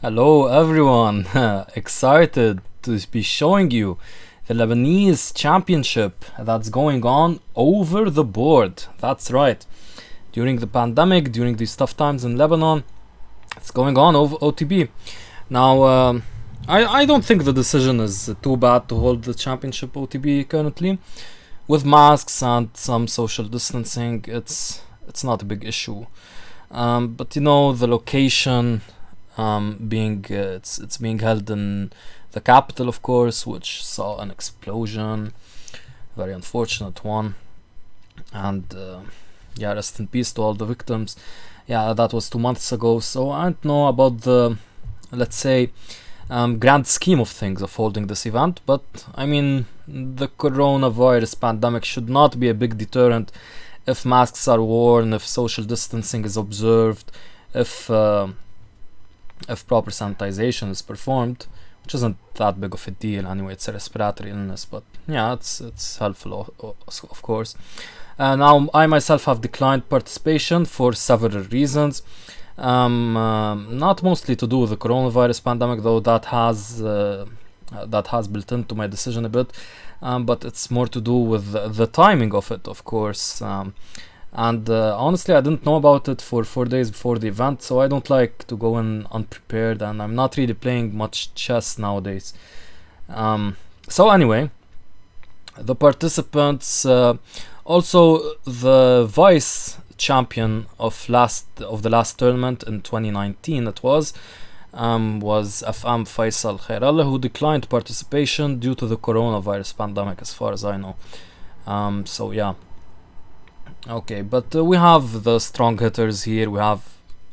Hello everyone, excited to be showing you the Lebanese Championship that's going on over the board. That's right. During the pandemic, during these tough times in Lebanon, it's going on over OTB. Now, I don't think the decision is too bad to hold the championship OTB currently. With masks and some social distancing, it's not a big issue. But you know, the location it's being held in the capital, of course, which saw an explosion, very unfortunate one, and yeah, rest in peace to all the victims. Yeah, that was 2 months ago, so I don't know about the, let's say, grand scheme of things of holding this event, but I mean, the coronavirus pandemic should not be a big deterrent if masks are worn, if social distancing is observed, if proper sanitization is performed, which isn't that big of a deal anyway. It's a respiratory illness, but yeah, it's helpful, of course. Now, I myself have declined participation for several reasons. Not mostly to do with the coronavirus pandemic, though that has built into my decision a bit, but it's more to do with the timing of it, of course. And honestly, I didn't know about it for 4 days before the event, so I don't like to go in unprepared, and I'm not really playing much chess nowadays. So anyway, the participants, also the vice champion of the last tournament in 2019, it was FM Faisal Khairallah, who declined participation due to the coronavirus pandemic, as far as I know. So yeah. Okay, but we have the strong hitters here. We have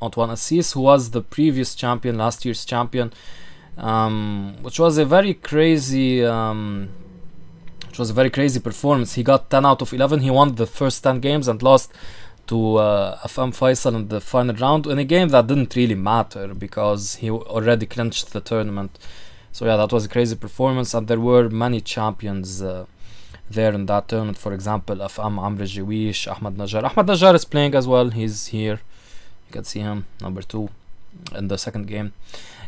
Antoine Assis, who was the previous champion, last year's champion, which was a very crazy performance. He got 10 out of 11. He won the first 10 games and lost to FM Faisal in the final round in a game that didn't really matter because he already clinched the tournament. So yeah, that was a crazy performance, and there were many champions there in that tournament. For example, FM Amr Jawish, Ahmed Najjar. Ahmed Najjar is playing as well. He's here. You can see him, number 2 in the second game.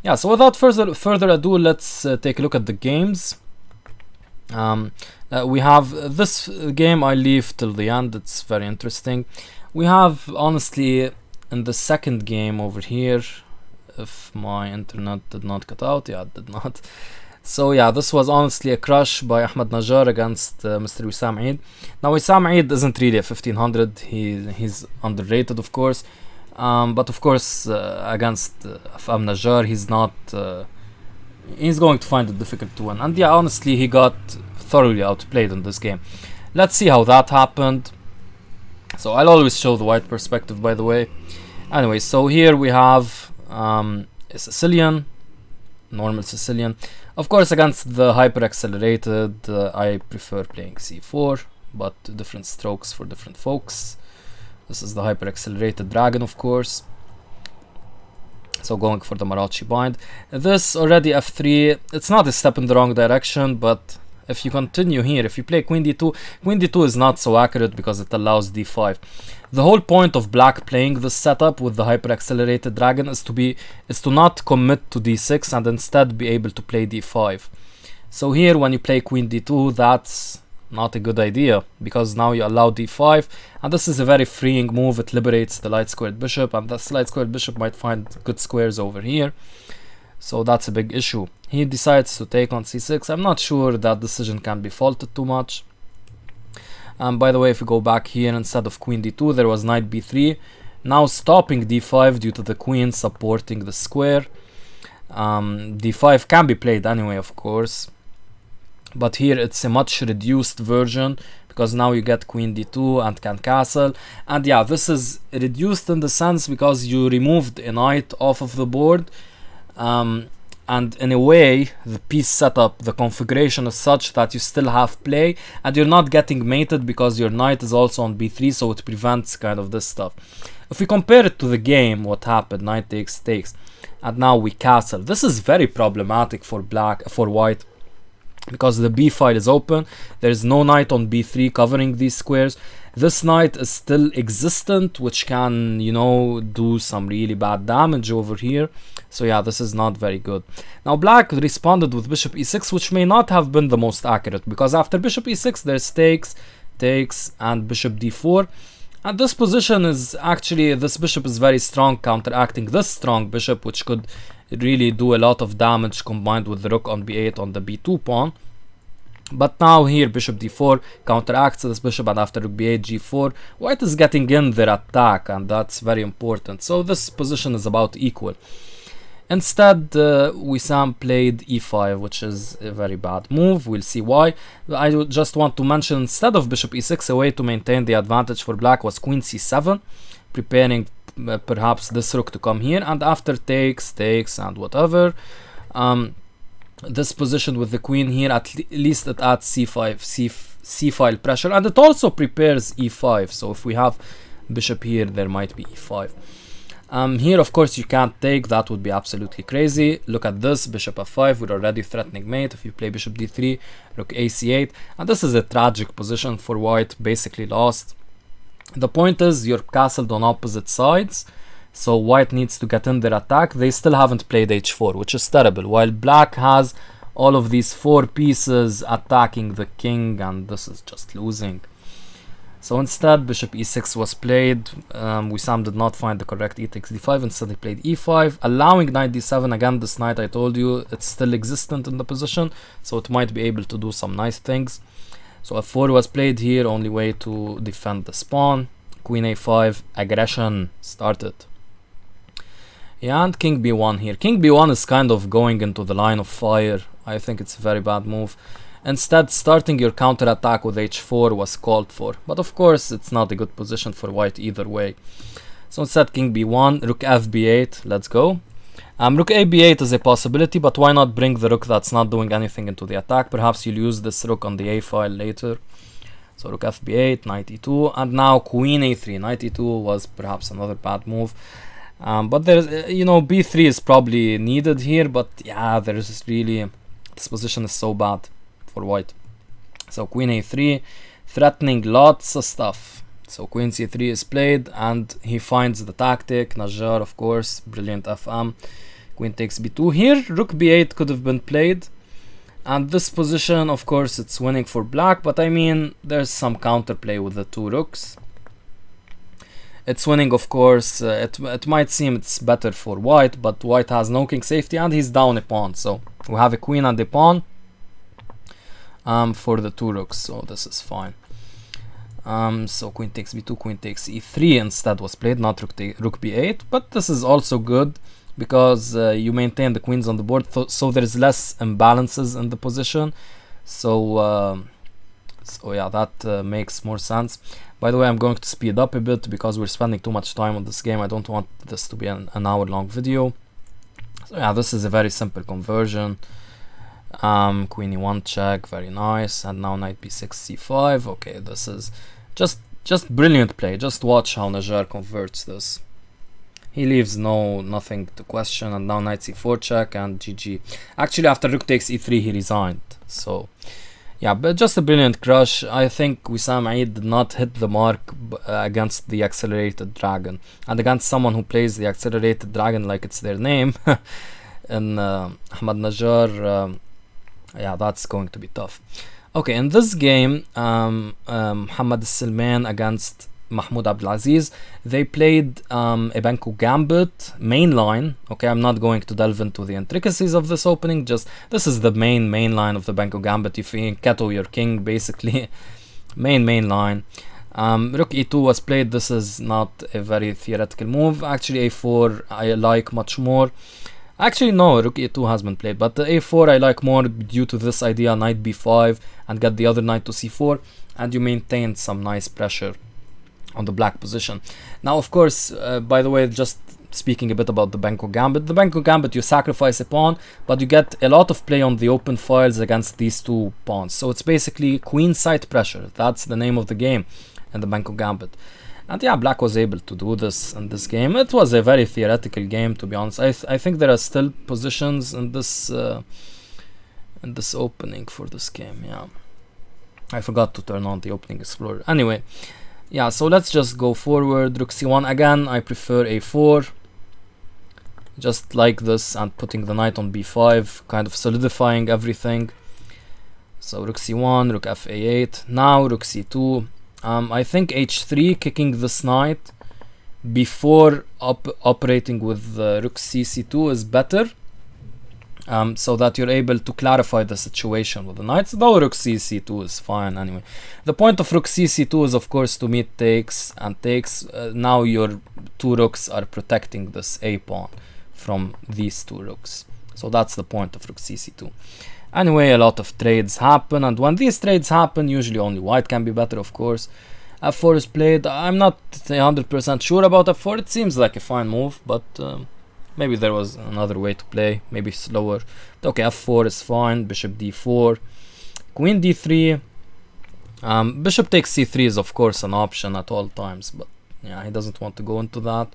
Yeah, so without further ado, let's take a look at the games. We have this game I leave till the end. It's very interesting. We have, honestly, in the second game over here, if my internet did not cut out, yeah, it did not. So yeah, this was honestly a crush by Ahmed Najjar against Mr. Wissam Eid. Now, Wissam Eid isn't really a 1500. He's underrated, of course. But of course, against FM Najjar, he's not. He's going to find it difficult to win. And yeah, honestly, he got thoroughly outplayed in this game. Let's see how that happened. So I'll always show the white perspective, by the way. Anyway, so here we have a Sicilian, normal Sicilian. Of course, against the hyper accelerated, I prefer playing c4, but different strokes for different folks. This is the hyper accelerated dragon, of course. So going for the Marachi bind. This already f3. It's not a step in the wrong direction, but if you continue here, if you play queen d2 is not so accurate because it allows d5. The whole point of black playing this setup with the hyper accelerated dragon is to not commit to d6 and instead be able to play d5. So here, when you play queen d2, that's not a good idea because now you allow d5, and this is a very freeing move. It liberates the light squared bishop, and this light squared bishop might find good squares over here. So that's a big issue. He decides to take on c6. I'm not sure that decision can be faulted too much. By the way, if we go back here, instead of queen d2, there was knight b3. Now stopping d5 due to the queen supporting the square. D5 can be played anyway, of course. But here it's a much reduced version because now you get queen d2 and can castle. And yeah, this is reduced in the sense because you removed a knight off of the board. And in a way, the piece setup, the configuration is such that you still have play and you're not getting mated because your knight is also on b3, so it prevents kind of this stuff. If we compare it to the game, what happened, knight takes, and now we castle. This is very problematic for white because the b file is open. There's no knight on b3 covering these squares. This knight is still existent, which can, you know, do some really bad damage over here. So yeah, this is not very good. Now black responded with bishop e6, which may not have been the most accurate, because after bishop e6 there's takes, and bishop d4. And this position is actually, this bishop is very strong, counteracting this strong bishop, which could really do a lot of damage combined with the rook on b8 on the b2 pawn. But now here bishop d4 counteracts this bishop, and after rook b8 g4, white is getting in their attack, and that's very important. So this position is about equal. Instead, Wissam played e5, which is a very bad move. We'll see why. I just want to mention, instead of bishop e6, a way to maintain the advantage for black was queen c7, preparing perhaps this rook to come here, and after takes, and whatever, this position with the queen here, at least it adds c file pressure, and it also prepares e5. So if we have bishop here, there might be e5. Here, of course, you can't take. That would be absolutely crazy. Look at this, bishop f5. We're already threatening mate. If you play bishop d3, rook a c8, and this is a tragic position for white, basically lost. The point is, you're castled on opposite sides, so white needs to get in their attack. They still haven't played h4, which is terrible, while black has all of these 4 pieces attacking the king, and this is just losing. So instead, bishop e6 was played. Wissam did not find the correct e takes d5. Instead, he played e5, allowing knight d7. Again, this knight, I told you, it's still existent in the position, so it might be able to do some nice things. So f4 was played here, only way to defend the pawn. Queen a5, aggression started. Yeah, and king b1 here. King b1 is kind of going into the line of fire. I think it's a very bad move. Instead, starting your counter-attack with h4 was called for. But of course, it's not a good position for white either way. So instead, king b1, rook f b8, let's go. Rook a b8 is a possibility, but why not bring the rook that's not doing anything into the attack? Perhaps you'll use this rook on the a file later. So rook f b8, knight e2, and now queen a3. Knight e2 was perhaps another bad move. But there's, you know, b3 is probably needed here, but yeah, there's really, this position is so bad for white. So queen a3, threatening lots of stuff. So queen c3 is played, and he finds the tactic. Najjar, of course, brilliant fm. Queen takes b2. Here, rook b8 could have been played, and this position, of course, it's winning for black, but I mean, there's some counterplay with the 2 rooks. It's winning, of course. It might seem it's better for white, but white has no king safety, and he's down a pawn. So we have a queen and a pawn for the 2 rooks, so this is fine. So queen takes b2, queen takes e3 instead was played, not rook b8, but this is also good because you maintain the queens on the board, so there's less imbalances in the position. So yeah, that makes more sense. By the way, I'm going to speed up a bit because we're spending too much time on this game. I don't want this to be an hour-long video. So yeah, this is a very simple conversion. Queen e1 check, very nice, and now knight b6 c5. Okay, this is just brilliant play. Just watch how Najjar converts this. He leaves nothing to question, and now knight c4 check and GG. Actually, after rook takes e3, he resigned. So yeah, but just a brilliant crush. I think Wissam Eid did not hit the mark against the accelerated dragon, and against someone who plays the accelerated dragon like it's their name. And Ahmad Najjar, yeah, that's going to be tough. Okay, in this game, Mohammad Salman against Mahmoud Abdelaziz, they played a Benko Gambit main line. Okay, I'm not going to delve into the intricacies of this opening, just this is the main line of the Benko Gambit. If you keto your king, basically, main line. Rook e2 was played. This is not a very theoretical move. Actually, a4 I like much more. Actually, no, rook e2 has been played, but the a4 I like more due to this idea, knight b5, and get the other knight to c4, and you maintain some nice pressure on the black position. Now, of course, by the way, just speaking a bit about the Benko Gambit. The Benko Gambit, you sacrifice a pawn, but you get a lot of play on the open files against these 2 pawns. So it's basically queenside pressure. That's the name of the game in the Benko Gambit. And yeah, black was able to do this in this game. It was a very theoretical game, to be honest. I think there are still positions in this in this opening for this game. Yeah, I forgot to turn on the opening explorer. Anyway, yeah, so let's just go forward. Rook c1 again. I prefer a4, just like this, and putting the knight on b5, kind of solidifying everything. So rook c1, rook f8. Now rook c2. I think h3, kicking this knight before operating with rook c2 is better, so that you're able to clarify the situation with the knights, though rook c2 is fine anyway. The point of rook c2 is of course to meet takes and takes. Now your two rooks are protecting this a pawn from these two rooks, so that's the point of rook c2. Anyway, a lot of trades happen, and when these trades happen, usually only white can be better, of course. f4 is played. I'm not 100% sure about f4. It seems like a fine move, but maybe there was another way to play, maybe slower. Okay, f4 is fine. Bishop d4, queen d3. Bishop takes c3 is of course an option at all times, but yeah, he doesn't want to go into that.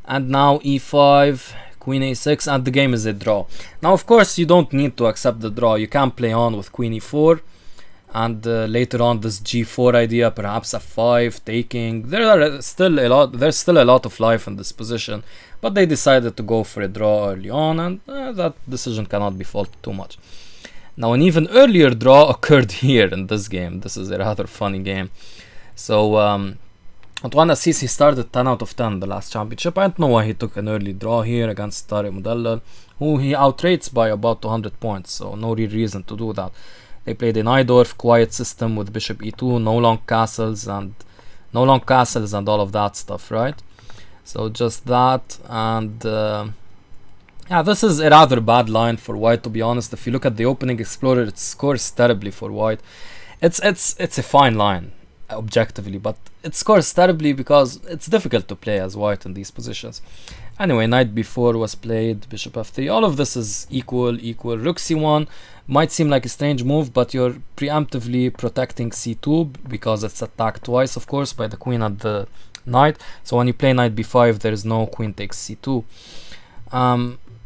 And now e5, queen a6, and the game is a draw. Now of course you don't need to accept the draw. You can play on with queen e4, and later on this g4 idea, perhaps f5 taking. There's still a lot of life in this position, but they decided to go for a draw early on, and that decision cannot be faulted too much. Now an even earlier draw occurred here in this game. This is a rather funny game. So Antoine Assisi started 10 out of 10 the last championship. I don't know why he took an early draw here against Tarek Mudallal, who he outrates by about 200 points, so no real reason to do that. They played a Najdorf quiet system with bishop e2, no long castles and all of that stuff, right? So just that, and yeah, this is a rather bad line for white, to be honest. If you look at the opening explorer, it scores terribly for white. It's a fine line objectively, but it scores terribly because it's difficult to play as white in these positions. Anyway, knight b4 was played, bishop f3. All of this is equal. Rook c1 might seem like a strange move, but you're preemptively protecting c2 because it's attacked twice, of course, by the queen and the knight. So when you play knight b5, there is no queen takes c2.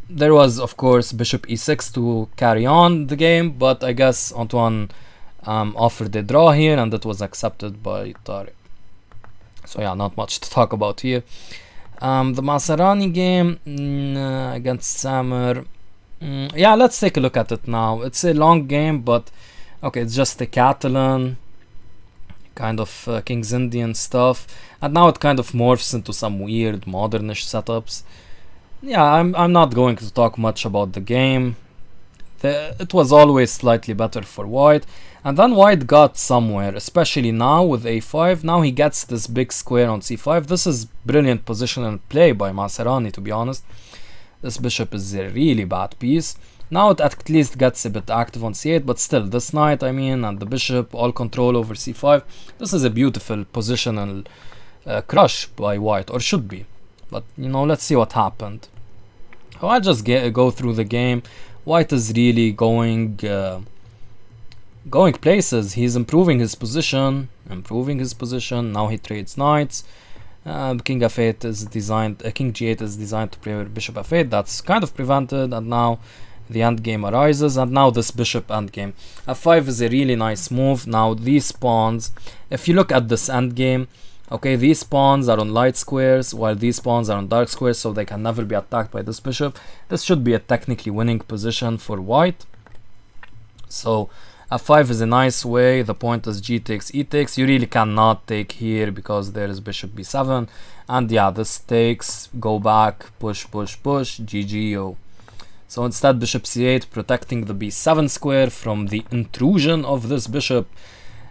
There was, of course, bishop e6 to carry on the game, but I guess Antoine offered a draw here, and that was accepted by Tarek. So yeah, not much to talk about here. The Masarani game against Samer. Yeah, let's take a look at it now. It's a long game, but okay, it's just a Catalan kind of King's Indian stuff, and now it kind of morphs into some weird modernish setups. Yeah, I'm not going to talk much about the game. It was always slightly better for white, and then white got somewhere, especially now with a5. Now he gets this big square on c5. This is brilliant position and play by Masarani, to be honest. This bishop is a really bad piece. Now it at least gets a bit active on c8, but still, this knight, I mean, and the bishop, all control over c5. This is a beautiful positional crush by white, or should be. But, you know, let's see what happened. So I'll just go through the game. White is really going places. He's improving his position. Now he trades knights. King f8 is designed. King g8 is designed to play bishop f8. That's kind of prevented, and now the endgame arises. And now this bishop endgame. f5 is a really nice move. Now these pawns, if you look at this endgame, okay, these pawns are on light squares while these pawns are on dark squares, so they can never be attacked by this bishop. This should be a technically winning position for white. So f5 is a nice way. The point is g takes, e takes. You really cannot take here because there is bishop b7. And yeah, this takes, go back, push, GG. So instead bishop c8, protecting the b7 square from the intrusion of this bishop.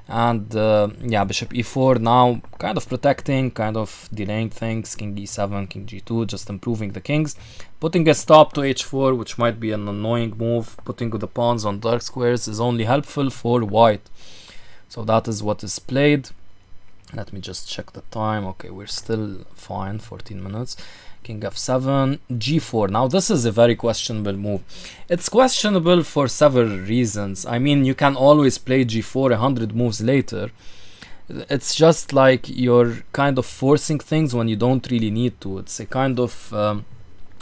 And yeah, bishop e4 now kind of protecting, kind of delaying things. King e7, king g2, just improving the kings. Putting a stop to h4, which might be an annoying move. Putting the pawns on dark squares is only helpful for white. So that is what is played. Let me just check the time. Okay, we're still fine, 14 minutes. King f7, g4. Now this is a very questionable move. It's questionable for several reasons. I mean, you can always play g4 100 moves later. It's just like you're kind of forcing things when you don't really need to. It's a kind of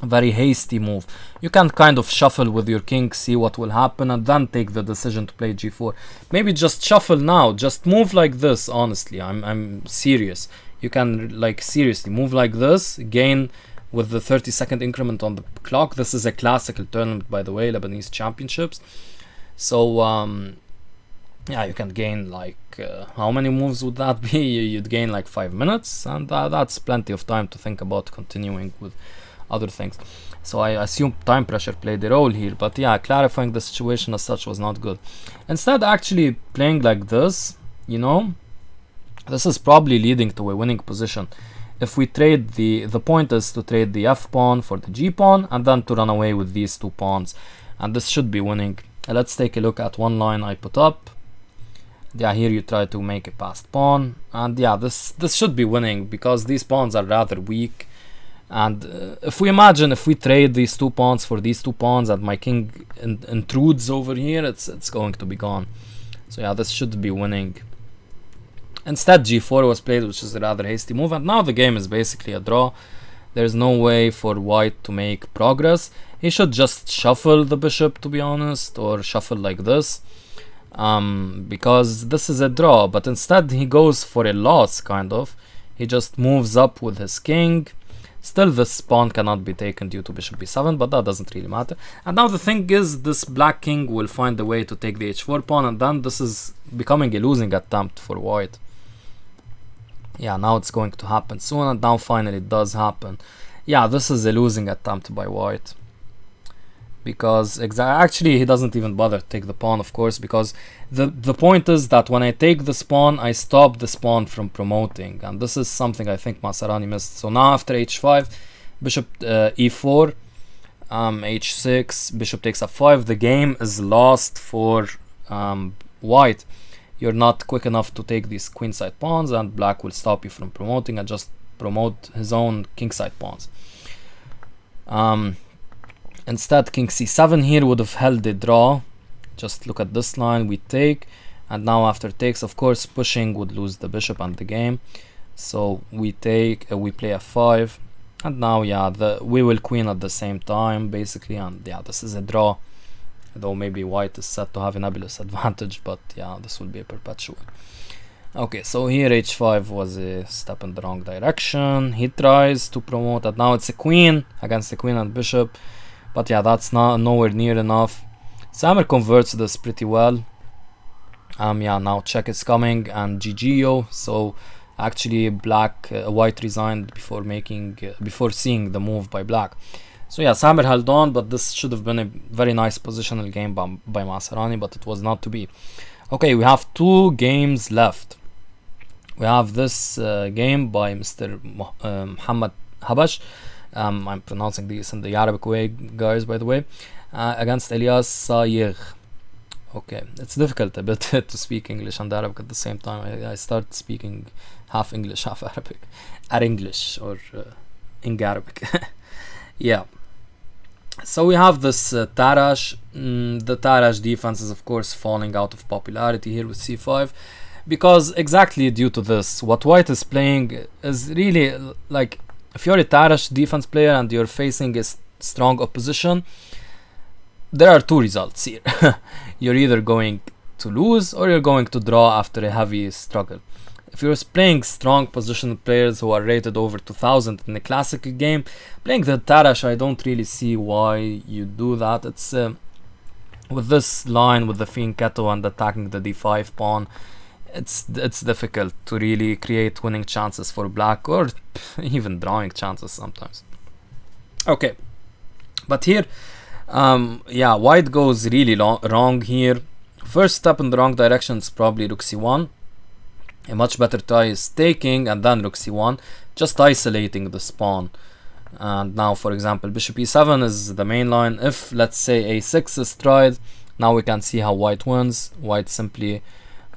very hasty move. You can kind of shuffle with your king, see what will happen, and then take the decision to play g4. Maybe just shuffle now, just move like this. Honestly, I'm serious. You can like seriously move like this, gain with the 30-second increment on the clock. This is a classical tournament, by the way, Lebanese Championships. So yeah, you can gain like how many moves would that be? You'd gain like 5 minutes, and that's plenty of time to think about continuing with other things. So I assume time pressure played a role here, but yeah, clarifying the situation as such was not good. Instead, actually playing like this, you know, this is probably leading to a winning position. If we trade the point is to trade the f pawn for the g pawn and then to run away with these 2 pawns, and this should be winning. Let's take a look at one line I put up. Yeah, here you try to make a passed pawn, and yeah, this should be winning because these pawns are rather weak. And if we imagine if we trade these 2 pawns for these 2 pawns and my king intrudes over here, it's going to be gone. So yeah, this should be winning. Instead, g4 was played, which is a rather hasty move, and now the game is basically a draw. There's no way for white to make progress. He should just shuffle the bishop, to be honest, or shuffle like this, because this is a draw. But instead he goes for a loss, kind of. He just moves up with his king. Still, this pawn cannot be taken due to bishop b7, but that doesn't really matter. And now the thing is, this black king will find a way to take the h4 pawn, and then this is becoming a losing attempt for white. Yeah, now it's going to happen soon, and now finally it does happen. Yeah, this is a losing attempt by white. Because actually he doesn't even bother to take the pawn, of course, because the point is that when I take this pawn, I stop this pawn from promoting, and this is something I think Masarani missed. So now after h5, bishop e4, h6, bishop takes f5, the game is lost for white. You're not quick enough to take these queenside pawns, and black will stop you from promoting and just promote his own kingside pawns. Instead, king c7 here would have held a draw. Just look at this line, we take, and now after takes, of course, pushing would lose the bishop and the game. So we take, we play f5, and now yeah, we will queen at the same time basically, and yeah, this is a draw. Though maybe white is set to have a nebulous advantage, but yeah, this will be a perpetual. Okay, so here h5 was a step in the wrong direction. He tries to promote, and now it's a queen against the queen and bishop. But yeah, that's not nowhere near enough. Samer converts this pretty well. Yeah, now check is coming and GGO. So actually, white resigned before seeing the move by black. So yeah, Samer held on, but this should have been a very nice positional game by Masarani, but it was not to be. Okay, we have 2 games left. We have this game by Mr. Muhammad Habash. I'm pronouncing this in the Arabic way, guys, by the way, against Elias Sayegh. Okay, it's difficult a bit to speak English and Arabic at the same time. I start speaking half English, half Arabic, at English or in Arabic. Yeah. So we have this Tarash. The Tarash defense is of course falling out of popularity here with c5, because exactly due to this, what white is playing is really like, if you're a Tarash defense player and you're facing a strong opposition, there are 2 results here. You're either going to lose or you're going to draw after a heavy struggle. If you're playing strong positional players who are rated over 2000 in a classical game, playing the Tarash, I don't really see why you do that. It's with this line with the Fianchetto and attacking the d5 pawn, it's difficult to really create winning chances for black, or even drawing chances sometimes. Okay, but here yeah, white goes really wrong here. First step in the wrong direction is probably rook c1. A much better try is taking and then rook c1, just isolating the pawn. And now, for example, bishop e7 is the main line. If, let's say, a6 is tried, now we can see how white wins. White simply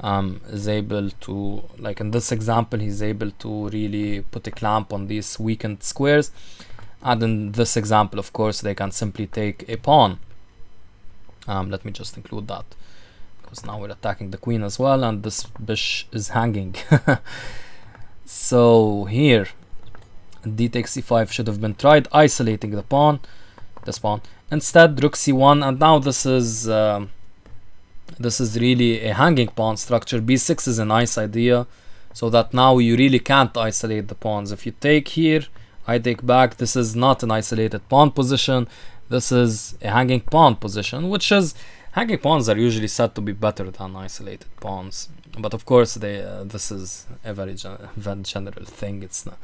is able to, like in this example, he's able to really put a clamp on these weakened squares. And in this example, of course, they can simply take a pawn. Let me just include that, because now we're attacking the queen as well, and this bish is hanging. So here, D takes c5 should have been tried, isolating the pawn, this pawn. Instead, rook c1, and now this is really a hanging pawn structure. b6 is a nice idea, so that now you really can't isolate the pawns. If you take here, I take back, this is not an isolated pawn position, this is a hanging pawn position, which is, hanging pawns are usually said to be better than isolated pawns. But of course, this is a very general thing. It's not,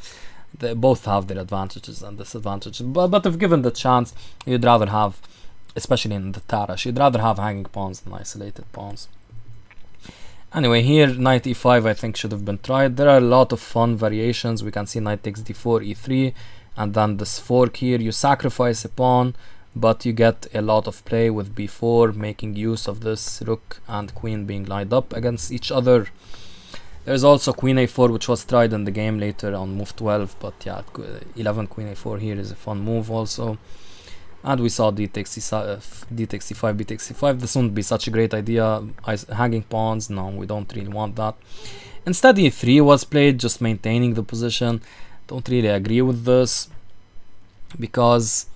they both have their advantages and disadvantages. But if given the chance, you'd rather have, especially in the Tarash, you'd rather have hanging pawns than isolated pawns. Anyway, here knight e5 I think should have been tried. There are a lot of fun variations. We can see knight takes d4, e3, and then this fork here. You sacrifice a pawn, but you get a lot of play with b4, making use of this rook and queen being lined up against each other. There's also queen a4, which was tried in the game later on move 12, but yeah, 11 queen a4 here is a fun move also. And we saw d takes c5, b takes c5. This wouldn't be such a great idea. Hanging pawns, no, we don't really want that. Instead, e3 was played, just maintaining the position. Don't really agree with this, because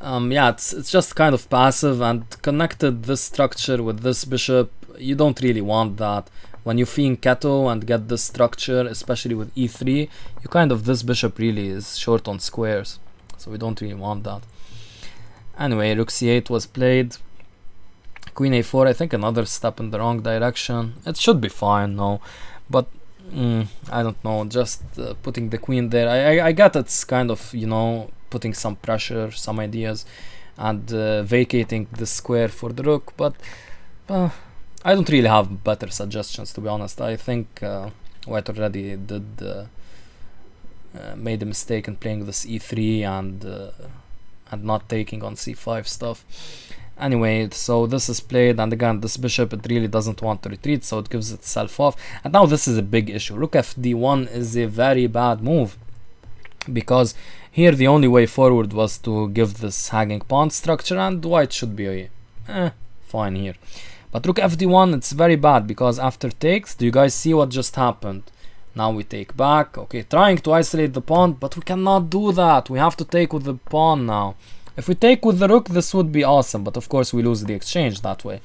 yeah, it's just kind of passive, and connected this structure with this bishop, you don't really want that. When you fiend Keto and get this structure, especially with e3, you kind of, this bishop really is short on squares, so we don't really want that. Anyway, rook c8 was played, queen a4, I think another step in the wrong direction. It should be fine, no, but I don't know, just putting the queen there, I get it's kind of, you know, putting some pressure, some ideas, and vacating the square for the rook, but I don't really have better suggestions, to be honest. I think white already did made a mistake in playing this e3 and not taking on c5 stuff. Anyway, so this is played, and again, this bishop, it really doesn't want to retreat, so it gives itself off. And now this is a big issue. Rook fd1 is a very bad move, because here the only way forward was to give this hanging pawn structure, and white should be fine here. But rook fd1, it's very bad, because after takes, do you guys see what just happened? Now we take back, okay, trying to isolate the pawn, but we cannot do that. We have to take with the pawn now. If we take with the rook, this would be awesome, but of course we lose the exchange that way.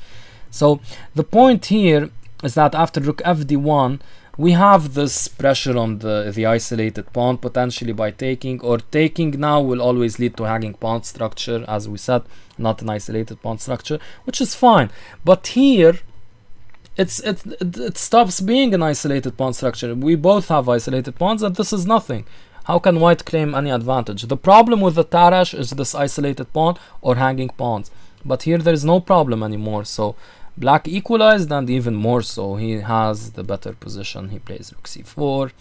So the point here is that after rook fd1, we have this pressure on the isolated pawn, potentially by taking, or taking now will always lead to hanging pawn structure, as we said, not an isolated pawn structure, which is fine. But here, it stops being an isolated pawn structure. We both have isolated pawns, and this is nothing. How can white claim any advantage? The problem with the Tarash is this isolated pawn or hanging pawns, but here there is no problem anymore, so black equalized, and even more so, he has the better position. He plays rook c4,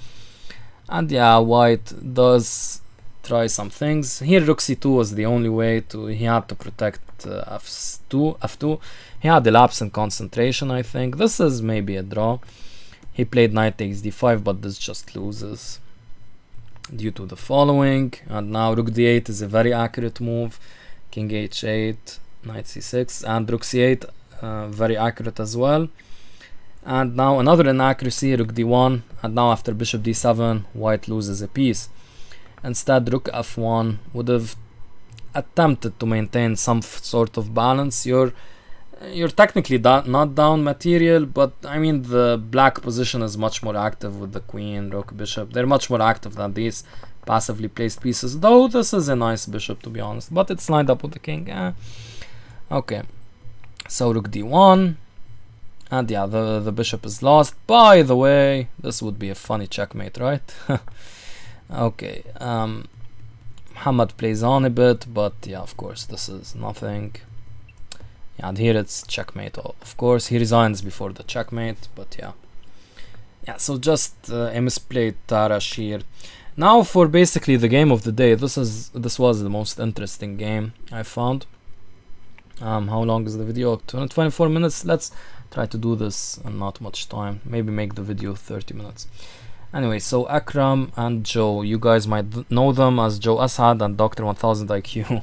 and yeah, white does try some things. Here rook c2 was the only way to, he had to protect f2. He had a lapse in concentration, I think. This is maybe a draw. He played knight takes d5, but this just loses due to the following. And now rook d8 is a very accurate move. King h8, knight c6, and rook c8, very accurate as well. And now another inaccuracy, rook d1, and now after bishop d7, white loses a piece. Instead, rook f1 would have attempted to maintain some sort of balance. You're technically not down material, but I mean the black position is much more active with the queen, rook, bishop. They're much more active than these passively placed pieces, though this is a nice bishop, to be honest, but it's lined up with the king. Okay, so rook d1, and yeah, the bishop is lost. By the way, this would be a funny checkmate, right? Okay, Muhammad plays on a bit, but yeah, of course, this is nothing. Yeah, and here it's checkmate, of course. He resigns before the checkmate, but yeah. Yeah, so just a misplayed Tarash here. Now for basically the game of the day. This was the most interesting game I found. How long is the video? 24 minutes. Let's try to do this in not much time. Maybe make the video 30 minutes. Anyway, so Akram and Joe, you guys might know them as Joe Assad and Dr. 1000 IQ.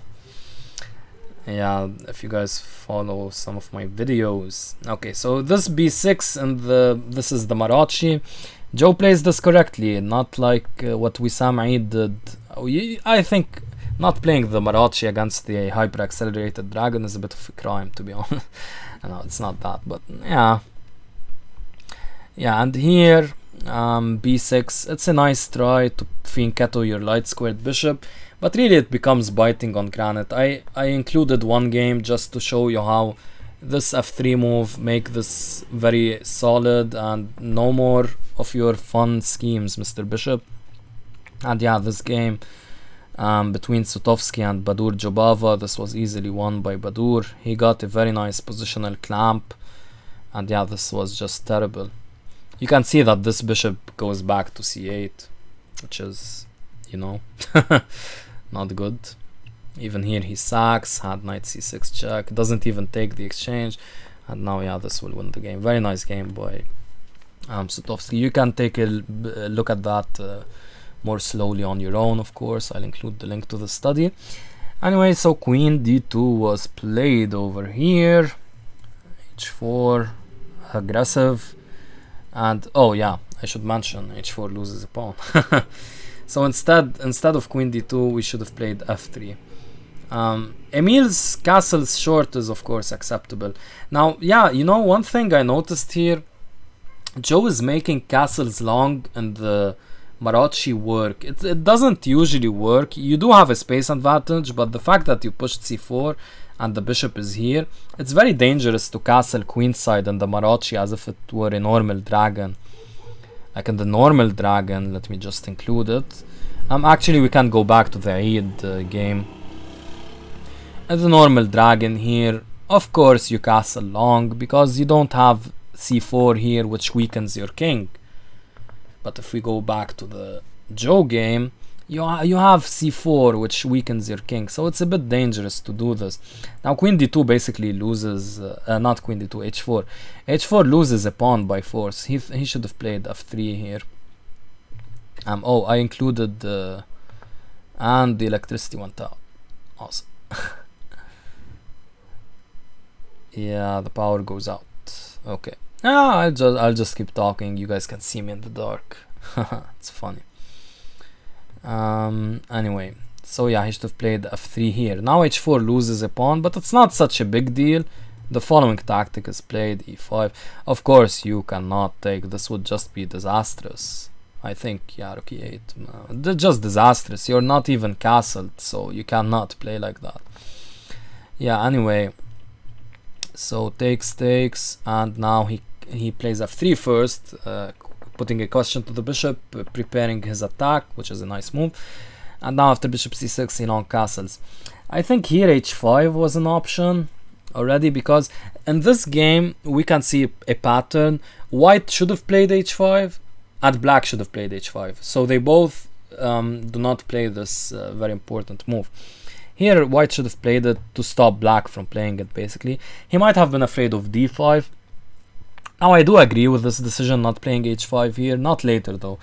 Yeah, if you guys follow some of my videos. Okay, so this b6 and this is the Marachi. Joe plays this correctly, not like what Wissam Eid did. I think not playing the Marachi against the hyper accelerated dragon is a bit of a crime, to be honest. No, it's not that, but yeah. Yeah, and here b6, it's a nice try to fianchetto your light squared bishop, but really it becomes biting on granite. I included one game just to show you how this f3 move make this very solid, and no more of your fun schemes, Mr. Bishop. And yeah, this game between Sutovsky and Badur Jobava, this was easily won by Badur. He got a very nice positional clamp, and yeah, this was just terrible. You can see that this bishop goes back to c8, which is, you know, not good. Even here he sacks, had knight c6 check, doesn't even take the exchange, and now yeah, this will win the game. Very nice game by Sutovsky. You can take a look at that more slowly on your own, of course. I'll include the link to the study. Anyway, so queen d2 was played over here. h4, aggressive. And oh yeah, I should mention h4 loses a pawn. So instead of queen d2, we should have played f3. Emil's castles short is of course acceptable. Now, yeah, you know, one thing I noticed here, Joe is making castles long in the Marachi work. It doesn't usually work. You do have a space advantage, but the fact that you pushed c4 and the bishop is here, it's very dangerous to castle queenside in the Marachi as if it were a normal dragon. Like in the normal dragon, let me just include it. Actually, we can go back to the Eid game. In the normal dragon here, of course you castle long because you don't have c4 here, which weakens your king. But if we go back to the Joe game, you have c4, which weakens your king, so it's a bit dangerous to do this. Now queen d2 basically loses, not queen d2, h4. h4 loses a pawn by force. He should have played f3 here. Oh, I included and the electricity went out. Awesome. Yeah, the power goes out. Okay. I'll just keep talking. You guys can see me in the dark. It's funny. Anyway, so yeah, he should have played f3 here. Now h4 loses a pawn, but it's not such a big deal. The following tactic is played, e5. Of course, you cannot take. This would just be disastrous. I think, yeah, rook e8. They're just disastrous. You're not even castled, so you cannot play like that. Yeah, anyway. So takes, and now he plays f3 first, putting a question to the bishop, preparing his attack, which is a nice move. And now after bishop c6, he long castles. I think here h5 was an option already, because in this game we can see a pattern. White should have played h5 and black should have played h5. So they both do not play this very important move. Here white should have played it to stop black from playing it, basically. He might have been afraid of d5. Now I do agree with this decision, not playing h5 here, not later though.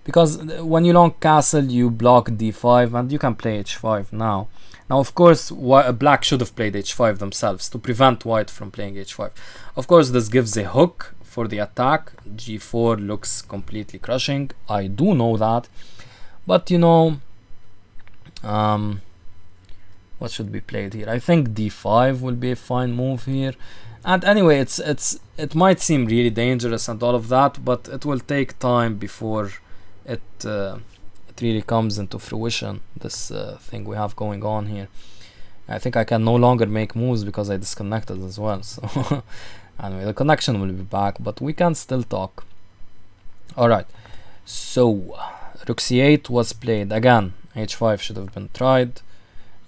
Because when you long castle, you block d5 and you can play h5 now. Now of course black should have played h5 themselves to prevent white from playing h5. Of course this gives a hook for the attack. g4 looks completely crushing, I do know that. But you know, what should be played here? I think d5 will be a fine move here. And anyway, it might seem really dangerous and all of that, but it will take time before it really comes into fruition, this thing we have going on here. I think I can no longer make moves because I disconnected as well. So anyway, the connection will be back, but we can still talk. Alright, so rook c8 was played. Again, h5 should have been tried.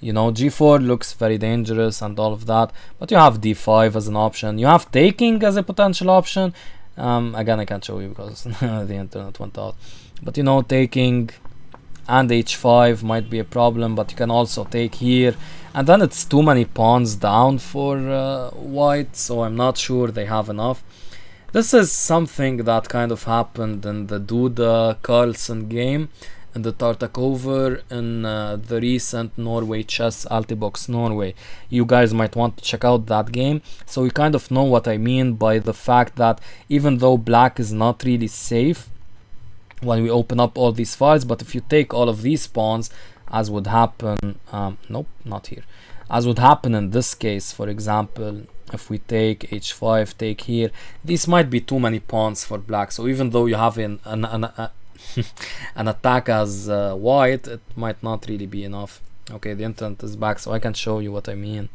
You know, g4 looks very dangerous and all of that, but you have d5 as an option. You have taking as a potential option. Again, I can't show you because the internet went out. But you know, taking and h5 might be a problem, but you can also take here. And then it's too many pawns down for white, so I'm not sure they have enough. This is something that kind of happened in the Duda Carlsen game, in the Tartakover, in the recent Norway Chess Altibox Norway. You guys might want to check out that game, so you kind of know what I mean by the fact that even though black is not really safe, when we open up all these files. But if you take all of these pawns, as would happen, nope, not here, as would happen in this case, for example, if we take h5, take here, these might be too many pawns for black. So even though you have an attack as white, it might not really be enough. Okay, the internet is back, so I can show you what I mean.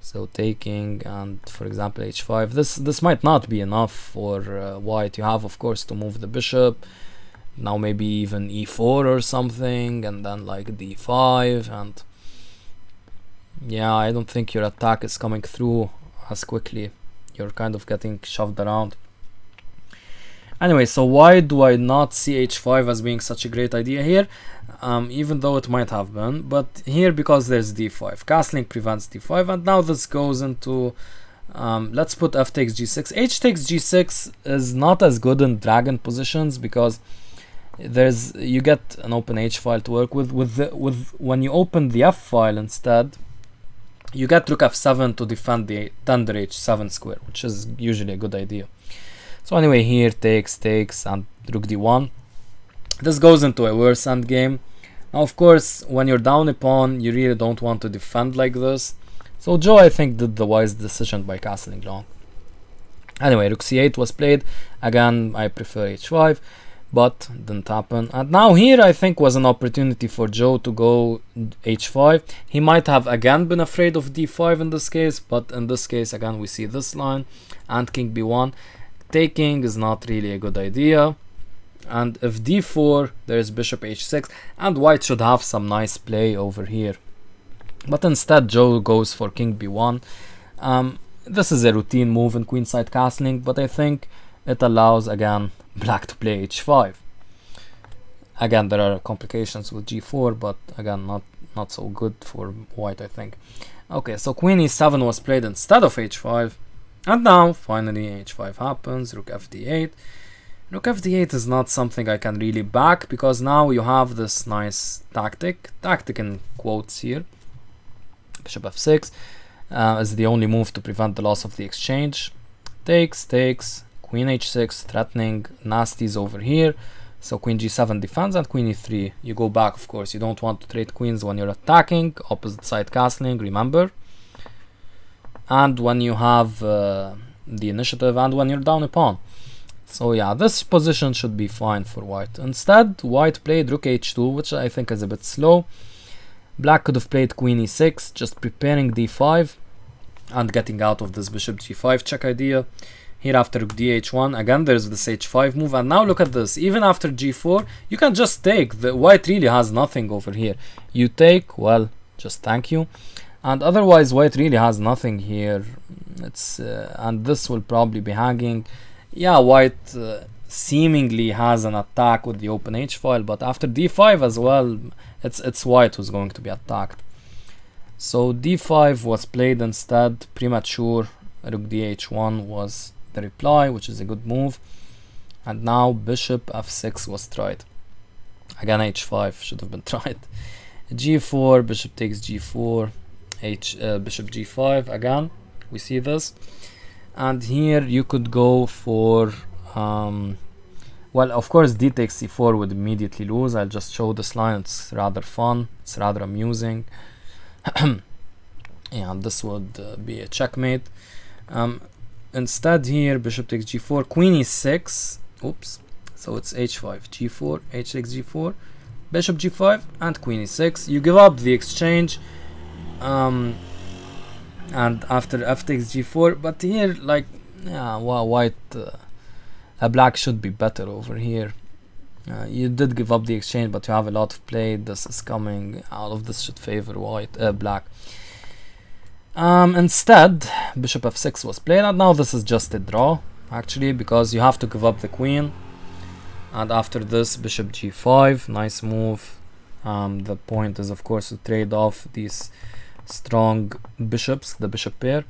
So taking, and for example h5, this might not be enough for white. You have, of course, to move the bishop, now maybe even e4 or something, and then like d5, and yeah, I don't think your attack is coming through as quickly. You're kind of getting shoved around. Anyway, so why do I not see h5 as being such a great idea here? Even though it might have been, but here, because there's d5, castling prevents d5, and now this goes into let's put f takes g6. H takes g6 is not as good in dragon positions, because you get an open h file to work with. When you open the f file instead, you get rook f7 to defend the tender h7 square, which is usually a good idea. So anyway, here takes, and rook d1. This goes into a worse endgame. Now, of course, when you're down a pawn, you really don't want to defend like this. So Joe, I think, did the wise decision by castling long. Anyway, rook c8 was played. Again, I prefer h5, but didn't happen. And now here, I think, was an opportunity for Joe to go h5. He might have again been afraid of d5 in this case, but in this case, again, we see this line and king b1. Taking is not really a good idea. And if d4, there's bishop h6, and white should have some nice play over here. But instead, Joe goes for king b1. This is a routine move in queenside castling, but I think it allows, again, black to play h5. Again, there are complications with g4, but again, not so good for white, I think. Okay, so queen e7 was played instead of h5. And now, finally, h5 happens, rook fd8. Rook fd8 is not something I can really back, because now you have this nice tactic in quotes here. Bishop f6 is the only move to prevent the loss of the exchange. Takes, queen h6, threatening nasties over here. So queen g7 defends, and queen e3. You go back, of course. You don't want to trade queens when you're attacking. Opposite side castling, remember. And when you have the initiative, and when you're down a pawn. So yeah, this position should be fine for white. Instead, white played rook h2, which I think is a bit slow. Black could have played queen e6, just preparing d5 and getting out of this bishop g5 check idea. Here after rook dh1, again there's this h5 move, and now look at this. Even after g4, you can just take. The white really has nothing over here. You take, well, just thank you. And otherwise, white really has nothing here. It's and this will probably be hanging. Yeah, white seemingly has an attack with the open h file, but after d5 as well, it's white who's going to be attacked. So d5 was played instead, premature. Rook dh1 was the reply, which is a good move. And now bishop f6 was tried. Again, h5 should have been tried. g4, bishop takes g4, bishop g5 again. We see this. And here you could go for, well, of course, d takes c4 would immediately lose. I'll just show this line. It's rather fun. It's rather amusing. Yeah, this would be a checkmate. Instead here, bishop takes g4, queen e6. Oops. So it's h5, g4, h takes g4, bishop g5, and queen e6. You give up the exchange. And after f takes g4, but here, like, yeah, well, white, black should be better over here. You did give up the exchange, but you have a lot of play. This is coming. All of this should favor white, black. Instead, bishop f6 was played, and now this is just a draw, actually, because you have to give up the queen. And after this, bishop g5, nice move. The point is, of course, to trade off these strong bishops, the bishop pair.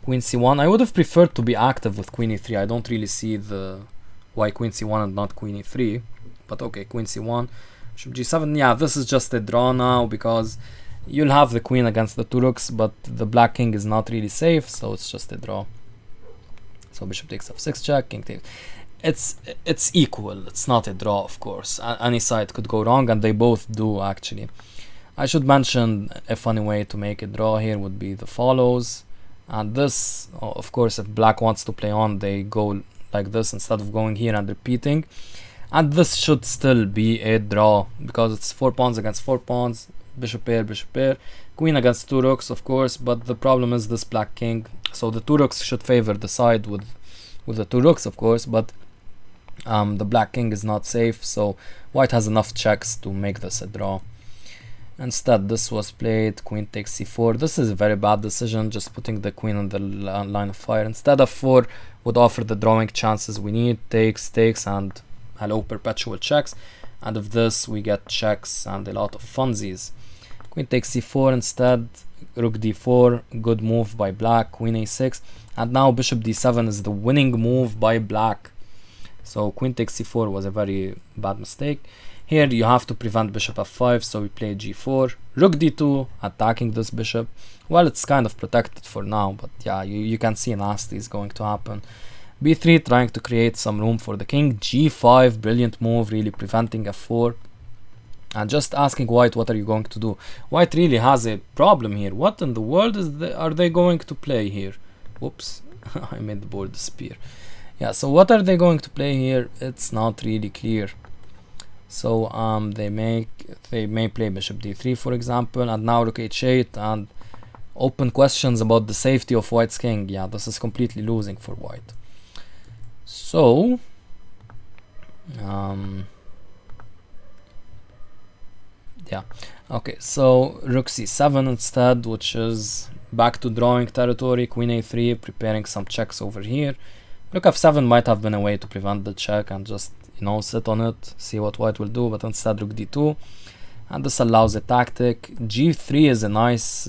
Queen c1. I would have preferred to be active with queen e3. I don't really see why queen c1 and not queen e3. But okay, queen c1, bishop g7. Yeah, this is just a draw now, because you'll have the queen against the two rooks, but the black king is not really safe, so it's just a draw. So bishop takes f6 check, king takes. it's equal. It's not a draw, of course. Any side could go wrong, and they both do actually. I should mention a funny way to make a draw here would be the follows, and this, of course, if black wants to play on, they go like this instead of going here and repeating, and this should still be a draw because it's 4 pawns against 4 pawns, bishop pair, queen against 2 rooks, of course, but the problem is this black king, so the 2 rooks should favor the side with the 2 rooks, of course, but the black king is not safe, so white has enough checks to make this a draw. Instead, this was played, queen takes c4. This is a very bad decision, just putting the queen on the line of fire. Instead, f4 would offer the drawing chances we need, takes, and hello, perpetual checks. And of this, we get checks and a lot of funsies. Queen takes c4 instead, rook d4, good move by black, queen a6. And now bishop d7 is the winning move by black. So queen takes c4 was a very bad mistake. Here you have to prevent bishop f5, so we play g4, rook d2, attacking this bishop. Well, it's kind of protected for now, but yeah, you can see nasty is going to happen. b3, trying to create some room for the king. g5, brilliant move, really preventing f4. And just asking white, what are you going to do? White really has a problem here. What in the world are they going to play here? Whoops, I made the board disappear. Yeah, so what are they going to play here? It's not really clear. So they may play bishop d3, for example, and now rook h8, and open questions about the safety of white's king. Yeah, this is completely losing for white. So yeah, okay, so rook c7 instead, which is back to drawing territory. Queen a3, preparing some checks over here. Rook f7 might have been a way to prevent the check and just, you know, sit on it, see what white will do, but instead rook d2, and this allows a tactic. g3 is a nice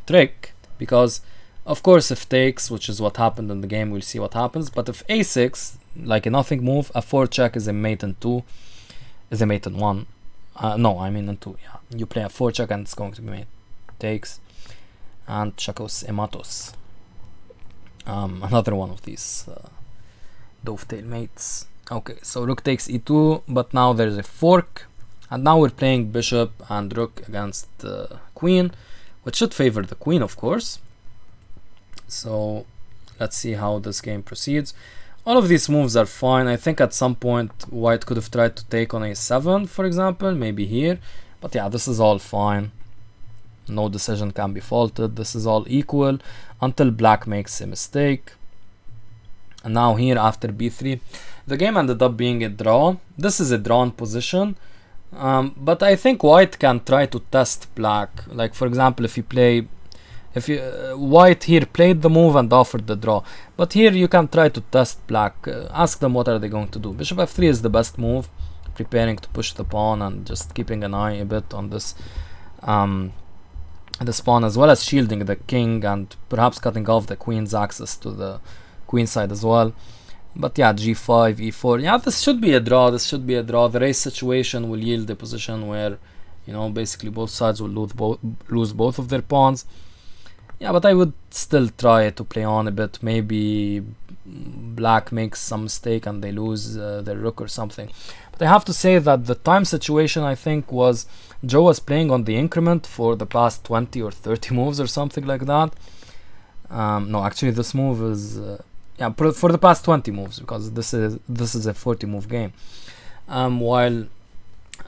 trick, because of course if takes, which is what happened in the game, we'll see what happens, but if a6, like a nothing move, a4 check is a mate in 2, is a mate in 1, no, I mean in 2, yeah, you play a 4 check and it's going to be mate, takes, and chakos ematos. Another one of these dovetail mates. Okay, so rook takes e2, but now there's a fork, and now we're playing bishop and rook against queen, which should favor the queen, of course. So let's see how this game proceeds. All of these moves are fine. I think at some point white could have tried to take on a7, for example, maybe here, but yeah, this is all fine. No decision can be faulted. This is all equal until black makes a mistake. And now here after b3, the game ended up being a draw. This is a drawn position, but I think white can try to test black. Like for example, white here played the move and offered the draw, but here you can try to test black. Ask them what are they going to do. Bishop f3 is the best move, preparing to push the pawn and just keeping an eye a bit on this this pawn, as well as shielding the king and perhaps cutting off the queen's access to the queen side as well. But yeah, g5, e4, yeah, this should be a draw. The race situation will yield a position where, you know, basically both sides will lose both of their pawns. Yeah, but I would still try to play on a bit. Maybe black makes some mistake and they lose their rook or something. But I have to say that the time situation, I think, was Joe was playing on the increment for the past 20 or 30 moves or something like that. No, actually this move is yeah, for the past 20 moves, because this is a 40 move game. While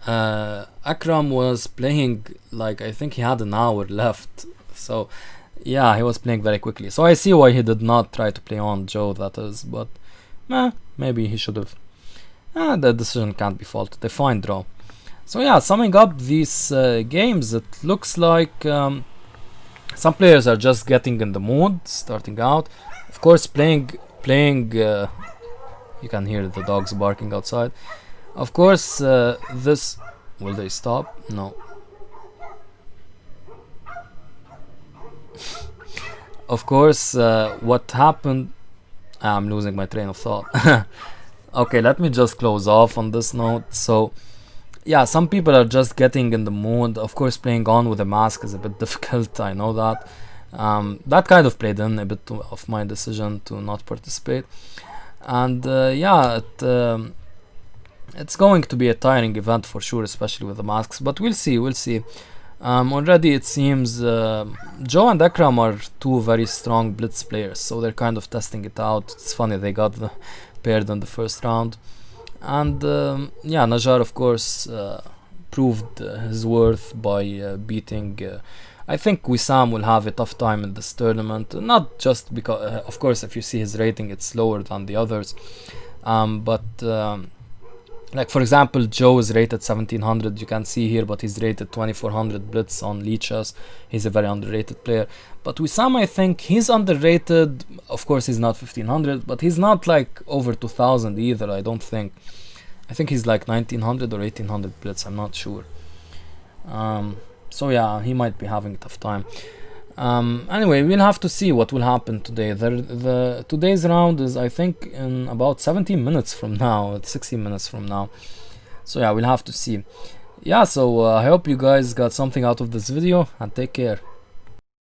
Akram was playing, like, I think he had an hour left. So yeah, he was playing very quickly. So I see why he did not try to play on Joe, that is, but maybe he should have. The decision can't be faulted. A fine draw. So yeah, summing up these games, it looks like some players are just getting in the mood, starting out. Of course, playing. You can hear the dogs barking outside. Of course, this. Will they stop? No. Of course, what happened. I'm losing my train of thought. Okay, let me just close off on this note. So, yeah, some people are just getting in the mood. Of course, playing on with a mask is a bit difficult. I know that. That kind of played in a bit of my decision to not participate. And it's going to be a tiring event for sure, especially with the masks, but we'll see, already it seems Joe and Akram are two very strong blitz players, so they're kind of testing it out. It's funny they got paired in the first round. And Najjar, of course, proved his worth by beating I think Wissam will have a tough time in this tournament, not just because of course if you see his rating it's lower than the others, but like for example Joe is rated 1700, you can see here, but he's rated 2400 blitz on Lichess. He's a very underrated player. But Wissam, I think he's underrated. Of course he's not 1500, but he's not like over 2000 either, I don't think. I think he's like 1900 or 1800 blitz, I'm not sure. So yeah, he might be having a tough time. Anyway, we'll have to see what will happen today. The today's round is I think in about 17 minutes from now, 16 minutes from now. So yeah, we'll have to see. Yeah, so I hope you guys got something out of this video, and take care.